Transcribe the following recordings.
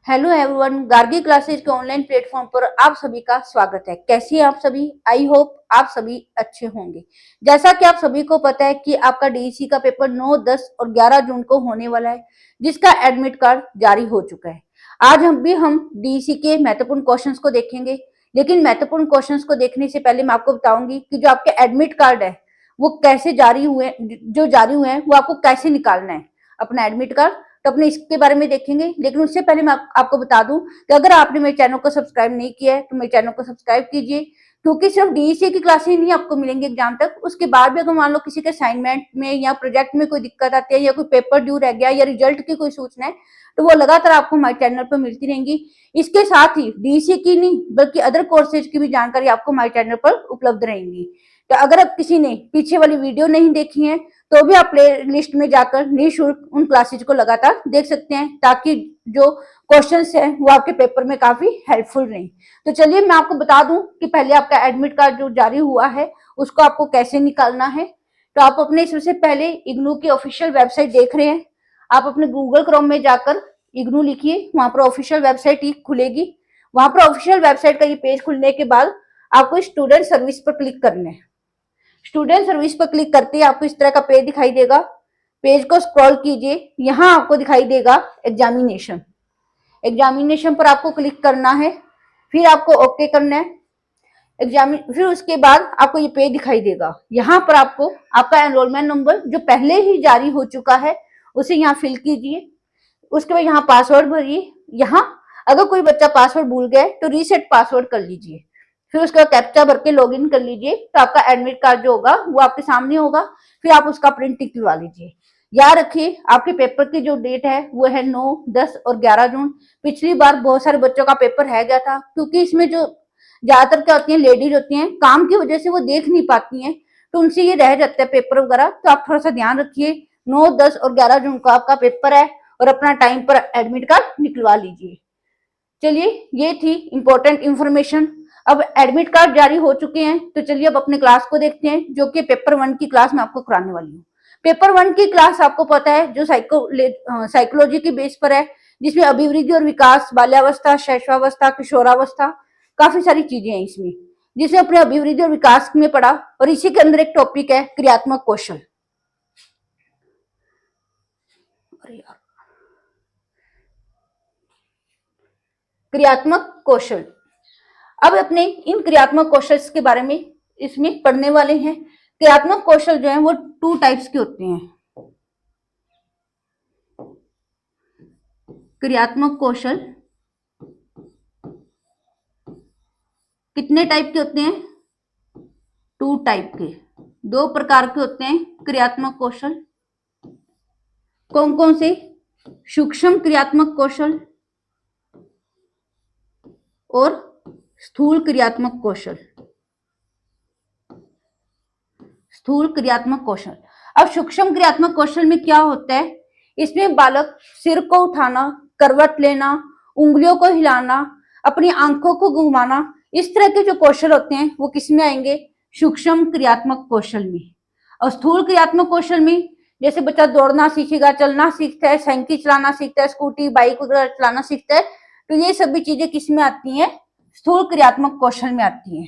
Hello everyone, Gargi classes के online platform पर आप सभी का स्वागत है। कैसी हैं आप सभी? आई होप आप सभी अच्छे होंगे। जैसा कि आप सभी को पता है कि आपका डीईसी का पेपर 9, 10 और 11 जून को होने वाला है, जिसका एडमिट कार्ड जारी हो चुका है। आज हम डीईसी के महत्वपूर्ण क्वेश्चंस को देखेंगे, लेकिन महत्वपूर्ण क्वेश्चंस को देखने से पहले मैं आपको बताऊंगी कि जो आपके एडमिट कार्ड है वो कैसे जारी हुए, जो जारी हुए हैं वो आपको कैसे निकालना है अपना एडमिट कार्ड। तो अपने इसके बारे में देखेंगे, लेकिन उससे पहले मैं आपको बता दूं कि अगर आपने मेरे चैनल को सब्सक्राइब नहीं किया है तो मेरे चैनल को सब्सक्राइब कीजिए, क्योंकि सिर्फ डीईसी की क्लासेस नहीं आपको मिलेंगी एग्जाम तक। उसके बाद भी अगर मान लो किसी के असाइनमेंट में या प्रोजेक्ट में कोई दिक्कत आती है या कोई पेपर ड्यू रह गया या रिजल्ट की कोई सूचना है, तो वो लगातार आपको हमारे चैनल पर मिलती रहेंगी। इसके साथ ही डीईसी की नहीं बल्कि अदर कोर्सेज की भी जानकारी आपको हमारे चैनल पर उपलब्ध रहेंगी। तो अगर अब किसी ने पीछे वाली वीडियो नहीं देखी है तो भी आप प्ले लिस्ट में जाकर निःशुल्क उन क्लासेज को लगातार देख सकते हैं, ताकि जो क्वेश्चंस हैं वो आपके पेपर में काफी हेल्पफुल रहें। तो चलिए मैं आपको बता दूं कि पहले आपका एडमिट कार्ड जो जारी हुआ है उसको आपको कैसे निकालना है। तो आप अपने सबसे पहले इग्नू की ऑफिशियल वेबसाइट देख रहे हैं, आप अपने गूगल क्रोम में जाकर इग्नू लिखिए, वहां पर ऑफिशियल वेबसाइट ही खुलेगी। वहां पर ऑफिशियल वेबसाइट का ये पेज खुलने के बाद आपको स्टूडेंट सर्विस पर क्लिक करना है। स्टूडेंट सर्विस पर क्लिक करते ही आपको इस तरह का पेज दिखाई देगा। पेज को स्क्रॉल कीजिए, यहाँ आपको दिखाई देगा एग्जामिनेशन। एग्जामिनेशन पर आपको क्लिक करना है, फिर आपको ओके करना है। फिर उसके बाद आपको ये पेज दिखाई देगा। यहाँ पर आपको आपका एनरोलमेंट नंबर जो पहले ही जारी हो चुका है उसे यहाँ फिल कीजिए। उसके बाद यहाँ पासवर्ड भरिए। यहाँ अगर कोई बच्चा पासवर्ड भूल गया तो रीसेट पासवर्ड कर लीजिए। फिर उसका कैप्चा भर के लॉगिन कर लीजिए, तो आपका एडमिट कार्ड जो होगा वो आपके सामने होगा। फिर आप उसका प्रिंट निकलवा लीजिए। याद रखिए आपके पेपर की जो डेट है वो है 9, 10 और 11 जून। पिछली बार बहुत सारे बच्चों का पेपर रह गया था, क्योंकि इसमें जो ज्यादातर क्या होती है, लेडीज होती हैं, काम की वजह से वो देख नहीं पाती हैं, तो उनसे ये रह जाता है पेपर वगैरह। तो आप थोड़ा सा ध्यान रखिए, 9, 10 और 11 जून को आपका पेपर है और अपना टाइम पर एडमिट कार्ड निकलवा लीजिए। चलिए ये थी इंपॉर्टेंट इंफॉर्मेशन। अब एडमिट कार्ड जारी हो चुके हैं, तो चलिए अब अपने क्लास को देखते हैं, जो कि पेपर 1 की क्लास मैं आपको कराने वाली हूँ। पेपर 1 की क्लास आपको पता है जो साइकोलॉजी की बेस पर है, जिसमें अभिवृद्धि और विकास, बाल्यावस्था, शैशवावस्था, किशोरावस्था, काफी सारी चीजें हैं इसमें, जिसमें अपने अभिवृद्धि और विकास में पढ़ा। और इसी के अंदर एक टॉपिक है क्रियात्मक कौशल। क्रियात्मक कौशल। अब अपने इन क्रियात्मक कौशल के बारे में इसमें पढ़ने वाले हैं। क्रियात्मक कौशल जो है वो 2 टाइप्स के होते हैं। क्रियात्मक कौशल कितने टाइप के होते हैं? 2 टाइप के, 2 प्रकार के होते हैं क्रियात्मक कौशल। कौन कौन से? सूक्ष्म क्रियात्मक कौशल और स्थूल क्रियात्मक कौशल। स्थूल क्रियात्मक कौशल। अब सूक्ष्म क्रियात्मक कौशल में क्या होता है? इसमें बालक सिर को उठाना, करवट लेना, उंगलियों को हिलाना, अपनी आंखों को घुमाना, इस तरह के जो कौशल होते हैं वो किसमें आएंगे? सूक्ष्म क्रियात्मक कौशल में। और स्थूल क्रियात्मक कौशल में जैसे बच्चा दौड़ना सीखेगा, चलना सीखता है, साइकिल चलाना सीखता है, स्कूटी बाइक वगैरह चलाना सीखता है, तो ये सभी चीजें किसमें आती हैं? स्थूल क्रियात्मक कौशल में आती हैं।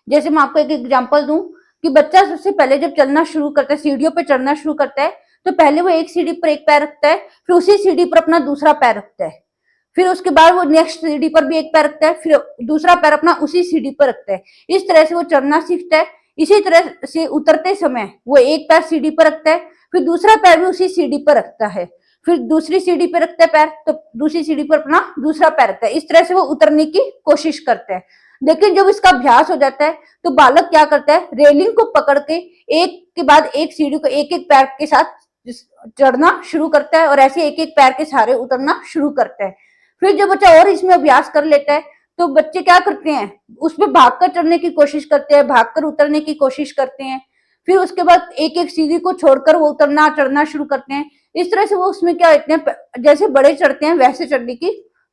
जैसे मैं आपको एक एग्जाम्पल दूं कि बच्चा सबसे पहले जब चलना शुरू करता है, सीढ़ियों पर चढ़ना शुरू करता है, तो पहले वो एक सीढ़ी पर एक पैर रखता है, फिर उसी सीढ़ी पर अपना दूसरा पैर रखता है, फिर उसके बाद वो नेक्स्ट सीढ़ी पर भी एक पैर रखता है, फिर दूसरा पैर अपना उसी सीढ़ी पर रखता है। इस तरह से वो चढ़ना सीखता है। इसी तरह से उतरते समय वो एक पैर सीढ़ी पर रखता है, फिर दूसरा पैर भी उसी सीढ़ी पर रखता है, फिर दूसरी सीढ़ी पर रखता है पैर, तो दूसरी सीढ़ी पर अपना दूसरा पैर रखता है। इस तरह से वो उतरने की कोशिश करता है। लेकिन जब इसका अभ्यास हो जाता है तो बालक क्या करता है? रेलिंग को पकड़ के एक के बाद एक सीढ़ी को एक एक पैर के साथ चढ़ना शुरू करता है और ऐसे एक एक पैर के सहारे उतरना शुरू करता है। फिर जब बच्चा और इसमें अभ्यास कर लेता है तो बच्चे क्या करते हैं? उसमें भागकर चढ़ने की कोशिश करते हैं, भागकर उतरने की कोशिश करते हैं। फिर उसके बाद एक एक सीढ़ी को छोड़कर वो उतरना चढ़ना शुरू करते हैं। इस तरह से वो उसमें क्या होते हैं, जैसे बड़े चढ़ते हैं वैसे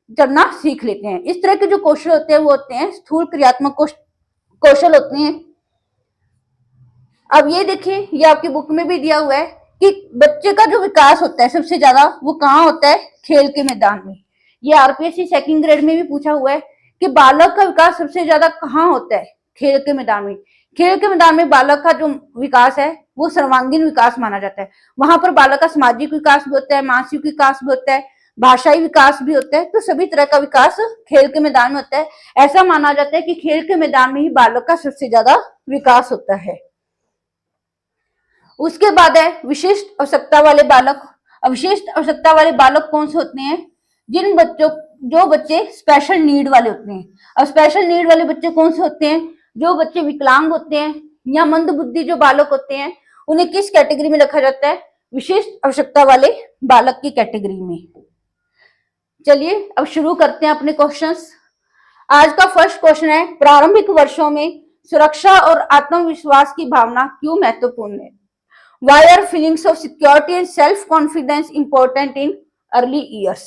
चढ़ना सीख लेते हैं। इस तरह के जो कौशल होते हैं वो होते हैं स्थूल क्रियात्मक कौशल होते हैं। अब ये देखिए, ये आपकी बुक में भी दिया हुआ है कि बच्चे का जो विकास होता है सबसे ज्यादा वो कहाँ होता है? खेल के मैदान में। ये आरपीएससी सेकंड ग्रेड में भी पूछा हुआ है कि बालक का विकास सबसे ज्यादा कहाँ होता है? खेल के मैदान में। खेल के मैदान में बालक का जो विकास है वो सर्वांगीण विकास माना जाता है। वहां पर बालक का सामाजिक विकास भी होता है, मानसिक विकास भी होता है, भाषाई विकास भी होता है। तो सभी तरह का विकास खेल के मैदान में होता है। ऐसा माना जाता है कि खेल के मैदान में ही बालक का सबसे ज्यादा विकास होता है। उसके बाद है विशिष्ट आवश्यकता वाले बालक। विशिष्ट आवश्यकता वाले बालक कौन से होते हैं? जिन बच्चों जो बच्चे स्पेशल नीड वाले होते हैं। अब स्पेशल नीड वाले बच्चे कौन से होते हैं? जो बच्चे विकलांग होते हैं या मंद बुद्धि जो बालक होते हैं, उन्हें किस कैटेगरी में रखा जाता है? विशिष्ट आवश्यकता वाले बालक की कैटेगरी में। चलिए अब शुरू करते हैं अपने क्वेश्चंस। आज का फर्स्ट क्वेश्चन है, प्रारंभिक वर्षों में सुरक्षा और आत्मविश्वास की भावना क्यों महत्वपूर्ण है? Why are feelings of security and self confidence important in early years?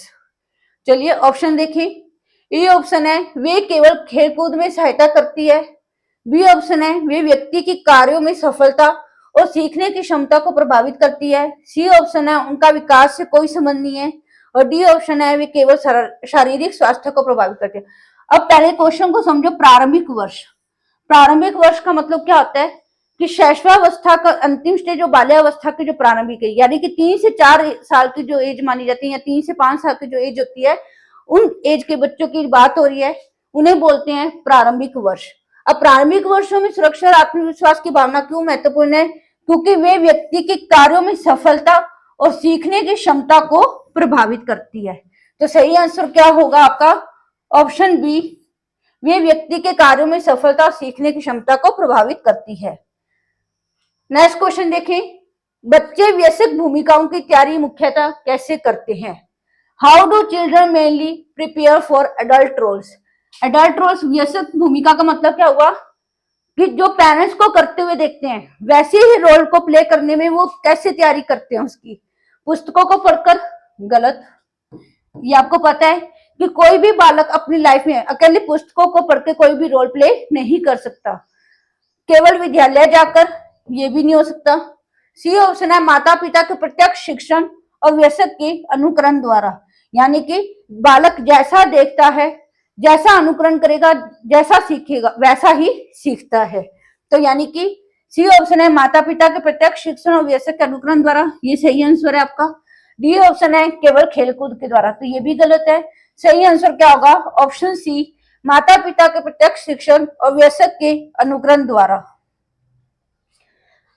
चलिए ऑप्शन देखें। ए ऑप्शन है वे केवल खेलकूद में सहायता करती है। बी ऑप्शन है वे व्यक्ति की कार्यों में सफलता और सीखने की क्षमता को प्रभावित करती है। सी ऑप्शन है उनका विकास से कोई संबंध नहीं है। और डी ऑप्शन है वे केवल शारीरिक स्वास्थ्य को प्रभावित करती है। अब पहले क्वेश्चन को समझो। प्रारंभिक वर्ष। प्रारंभिक वर्ष का मतलब क्या होता है कि शैशवावस्था का अंतिम स्टेज, जो बाल्यावस्था की जो प्रारंभिक है, यानी कि 3 से 4 साल की जो एज मानी जाती है या 3 से 5 साल की जो एज होती है, उन एज के बच्चों की बात हो रही है, उन्हें बोलते हैं प्रारंभिक वर्ष। अब प्रारंभिक वर्षों में सुरक्षा और आत्मविश्वास की भावना क्यों महत्वपूर्ण है? क्योंकि वे व्यक्ति के कार्यों में सफलता और सीखने की क्षमता को प्रभावित करती है। तो सही आंसर क्या होगा आपका? ऑप्शन बी, वे व्यक्ति के कार्यों में सफलता और सीखने की क्षमता को प्रभावित करती है। नेक्स्ट क्वेश्चन देखें। बच्चे वयस्क भूमिकाओं की तैयारी मुख्यतः कैसे करते हैं? How do children mainly prepare for adult roles? Adult roles, वयस्क भूमिका का मतलब क्या हुआ कि जो पेरेंट्स को करते हुए देखते हैं वैसे ही रोल को प्ले करने में वो कैसे तैयारी करते हैं उसकी? पुस्तकों को पढ़कर? गलत। ये आपको पता है कि कोई भी बालक अपनी लाइफ में अकेले पुस्तकों को पढ़ के कोई भी रोल प्ले नहीं कर सकता। केवल विद्यालय जाकर? ये भी नहीं हो सकता। सी ऑप्शन है माता पिता के प्रत्यक्ष शिक्षण और वयस्क के अनुकरण द्वारा, यानी कि बालक जैसा देखता है, जैसा अनुकरण करेगा, जैसा सीखेगा वैसा ही सीखता है। तो यानी कि सी ऑप्शन है माता पिता के प्रत्यक्ष शिक्षण और वयस्क के अनुकरण द्वारा। ये सही आंसर है आपका। डी ऑप्शन है केवल खेलकूद के द्वारा, तो ये भी गलत है। सही आंसर क्या होगा? ऑप्शन सी, माता पिता के प्रत्यक्ष शिक्षण और वयस्क के अनुकरण द्वारा।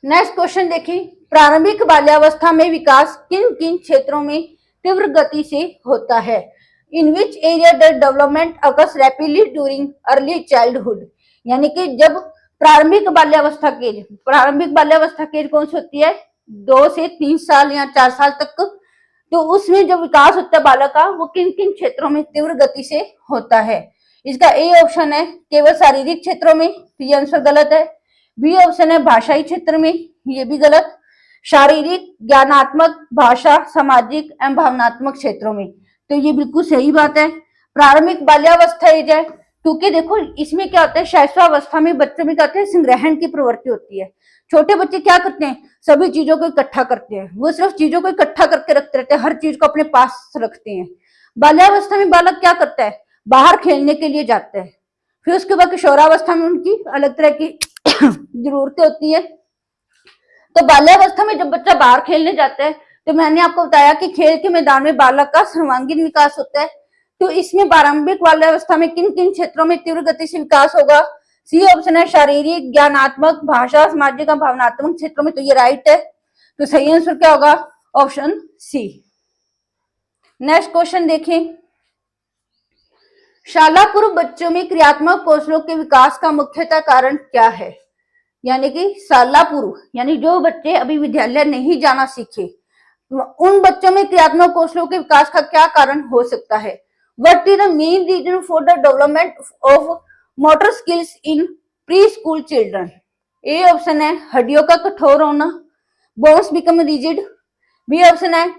नेक्स्ट क्वेश्चन देखिए। प्रारंभिक बाल्यावस्था में विकास किन किन क्षेत्रों में तीव्र गति से होता है? In which area the development occurs rapidly during early childhood? यानी कि जब प्रारंभिक बाल्यावस्था की एज कौन सी होती है? 2 से 3 साल या 4 साल तक। तो उसमें जो विकास होता है बालक का, वो किन किन क्षेत्रों में तीव्र गति से होता है? इसका ए ऑप्शन है केवल शारीरिक क्षेत्रों में, तो ये आंसर गलत है। बी ऑप्शन है भाषाई क्षेत्र में, ये भी गलत। शारीरिक, ज्ञानात्मक, भाषा, सामाजिक एवं भावनात्मक क्षेत्रों में, तो ये बिल्कुल सही बात है। प्रारंभिक बाल्यावस्था एज है क्योंकि देखो इसमें क्या होता है, शैशवावस्था में बच्चों में क्या होता है, संग्रहण की प्रवृत्ति होती है। छोटे बच्चे क्या करते हैं? सभी चीजों को इकट्ठा करते हैं। वो सिर्फ चीजों को इकट्ठा करके रखते रहते हैं, हर चीज को अपने पास रखते हैं। बाल्यावस्था में बालक क्या करता है? बाहर खेलने के लिए जाता है। फिर उसके बाद किशोरावस्था में उनकी अलग तरह की जरूरतें होती है। तो बाल्यावस्था में जब बच्चा बाहर खेलने जाता है, तो मैंने आपको बताया कि खेल के मैदान में बालक का सर्वांगीण विकास होता है। तो इसमें प्रारंभिक बाल्यावस्था में किन किन क्षेत्रों में तीव्र गति से विकास होगा? सी ऑप्शन है शारीरिक, ज्ञानात्मक, भाषा, सामाजिक और भावनात्मक क्षेत्रों में, तो ये राइट है। तो सही आंसर क्या होगा? Option C. नेक्स्ट क्वेश्चन देखें। शाला पूर्व बच्चों में क्रियात्मक कौशलों के विकास का मुख्यतः कारण क्या है? यानी कि शाला पूर्व, यानी जो बच्चे अभी विद्यालय नहीं जाना सीखे, उन बच्चों में क्रियात्मक कौशलों के विकास का क्या कारण हो सकता है? What is the main reason for the development of motor skills in pre school children? A option है हड्डियों का कठोर होना, bones become rigid. B option है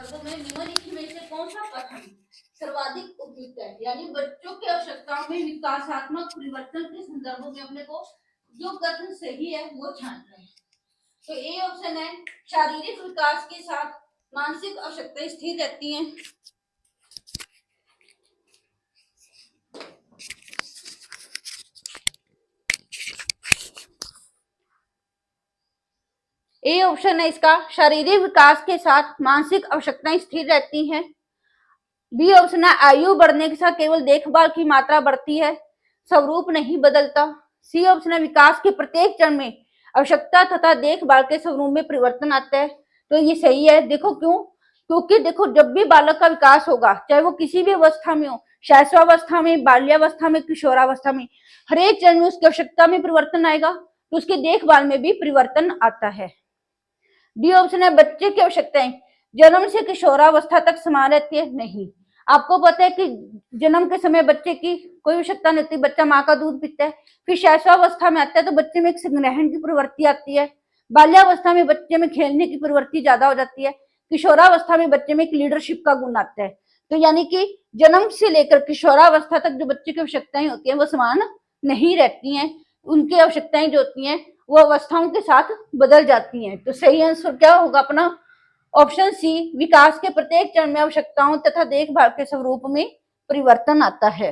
तो मैं निम्नलिखित में से कौन सा कथन सर्वाधिक उपयुक्त है, यानी बच्चों की आवश्यकताओं में विकासात्मक परिवर्तन के संदर्भ में अपने को जो कथन सही है वो छांटना है। तो ए ऑप्शन है, शारीरिक विकास के साथ मानसिक आवश्यकताएं स्थिर रहती हैं। ए ऑप्शन है इसका, शारीरिक विकास के साथ मानसिक आवश्यकताएं स्थिर रहती हैं। बी ऑप्शन है, आयु बढ़ने के साथ केवल देखभाल की मात्रा बढ़ती है, स्वरूप नहीं बदलता। सी ऑप्शन है, विकास के प्रत्येक चरण में आवश्यकता तथा देखभाल के स्वरूप में परिवर्तन आता है। तो ये सही है। देखो क्यों? क्योंकि देखो जब भी बालक का विकास होगा, चाहे वो किसी भी अवस्था में हो, शैशवावस्था में, बाल्यावस्था में, किशोरावस्था में, हर एक चरण में उसकी आवश्यकता में परिवर्तन आएगा, तो उसकी देखभाल में भी परिवर्तन आता है। डी ऑप्शन है, बच्चे की आवश्यकताएं जन्म से किशोरावस्था तक समान रहती है। नहीं, आपको पता है कि जन्म के समय बच्चे की कोई आवश्यकता नहीं होती, बच्चा माँ का दूध पीता है। फिर शैशवावस्था में आता है तो बच्चे में एक संग्रहण की प्रवृत्ति आती है। बाल्यावस्था में बच्चे में खेलने की प्रवृत्ति ज्यादा हो जाती है। किशोरावस्था में बच्चे में एक लीडरशिप का गुण आता है। तो यानी कि जन्म से लेकर किशोरावस्था तक जो बच्चे की आवश्यकताएं होती है वो समान नहीं रहती हैं। उनकी आवश्यकताएं जो होती हैं वो अवस्थाओं के साथ बदल जाती हैं। तो सही आंसर क्या होगा अपना? ऑप्शन सी, विकास के प्रत्येक चरण में आवश्यकताओं तथा देखभाल के स्वरूप में परिवर्तन आता है।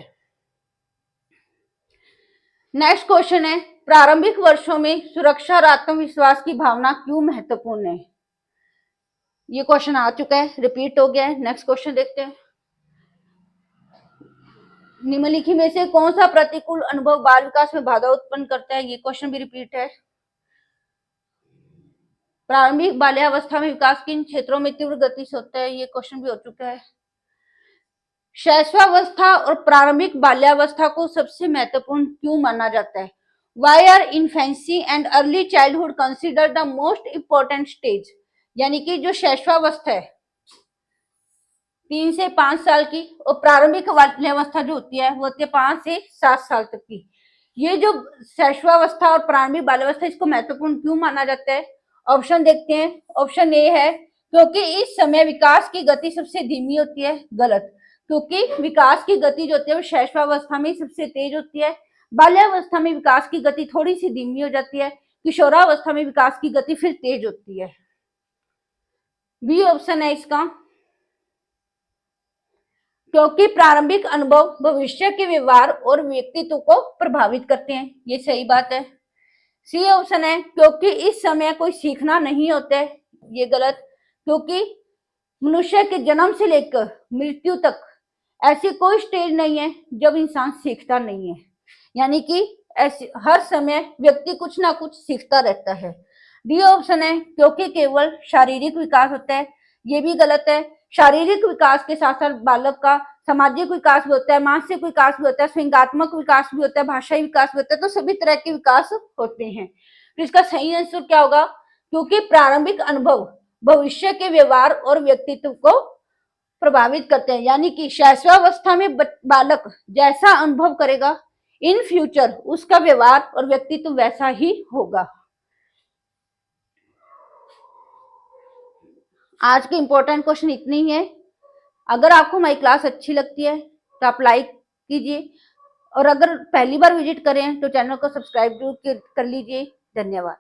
नेक्स्ट क्वेश्चन है, प्रारंभिक वर्षों में सुरक्षा और आत्मविश्वास की भावना क्यों महत्वपूर्ण है? ये क्वेश्चन आ चुका है, रिपीट हो गया है। नेक्स्ट क्वेश्चन देखते हैं। निम्नलिखित में से कौन सा प्रतिकूल अनुभव बाल विकास में बाधा उत्पन्न करता है? ये क्वेश्चन भी रिपीट है। प्रारंभिक बाल्यावस्था में विकास किन क्षेत्रों में तीव्र गति से होता है? ये क्वेश्चन भी हो चुका है। शैशवावस्था और प्रारंभिक बाल्यावस्था को सबसे महत्वपूर्ण क्यों माना जाता है? Why are infancy and early childhood consider the most important stage? यानी कि जो शैशवावस्था है 3 से 5 साल की, और प्रारंभिक बाल्यावस्था जो होती है वो होती है 5 से 7 साल तक की। ये जो शैशवावस्था और प्रारंभिक बाल्यावस्था, इसको महत्वपूर्ण क्यों माना जाता है? ऑप्शन देखते हैं। ऑप्शन ए है, क्योंकि इस समय विकास की गति सबसे धीमी होती है। गलत, क्योंकि विकास की गति जो होती है वो शैशवावस्था में सबसे तेज होती है। बाल्यावस्था में विकास की गति थोड़ी सी धीमी हो जाती है। किशोरावस्था में विकास की गति फिर तेज होती है। बी ऑप्शन है इसका, क्योंकि प्रारंभिक अनुभव भविष्य के व्यवहार और व्यक्तित्व को प्रभावित करते हैं। ये सही बात है। सी ऑप्शन है, क्योंकि इस समय कोई सीखना नहीं होता है। ये गलत, क्योंकि मनुष्य के जन्म से लेकर मृत्यु तक ऐसी कोई स्टेज नहीं है जब इंसान सीखता नहीं है। यानी कि ऐसे हर समय व्यक्ति कुछ ना कुछ सीखता रहता है। डी ऑप्शन है, क्योंकि केवल शारीरिक विकास होता है। ये भी गलत है। शारीरिक विकास के साथ साथ बालक का सामाजिक विकास भी होता है, मानसिक विकास भी होता है, संज्ञानात्मक विकास भी होता है, भाषाई विकास भी होता है। तो सभी तरह के विकास होते हैं। तो इसका सही आंसर क्या होगा? क्योंकि प्रारंभिक अनुभव भविष्य के व्यवहार और व्यक्तित्व को प्रभावित करते हैं। यानी कि शैशवावस्था में बालक जैसा अनुभव करेगा, इन फ्यूचर उसका व्यवहार और व्यक्तित्व वैसा ही होगा। आज के इंपॉर्टेंट क्वेश्चन इतने ही है। अगर आपको हमारी क्लास अच्छी लगती है तो आप लाइक कीजिए, और अगर पहली बार विजिट करें तो चैनल को सब्सक्राइब कर लीजिए। धन्यवाद।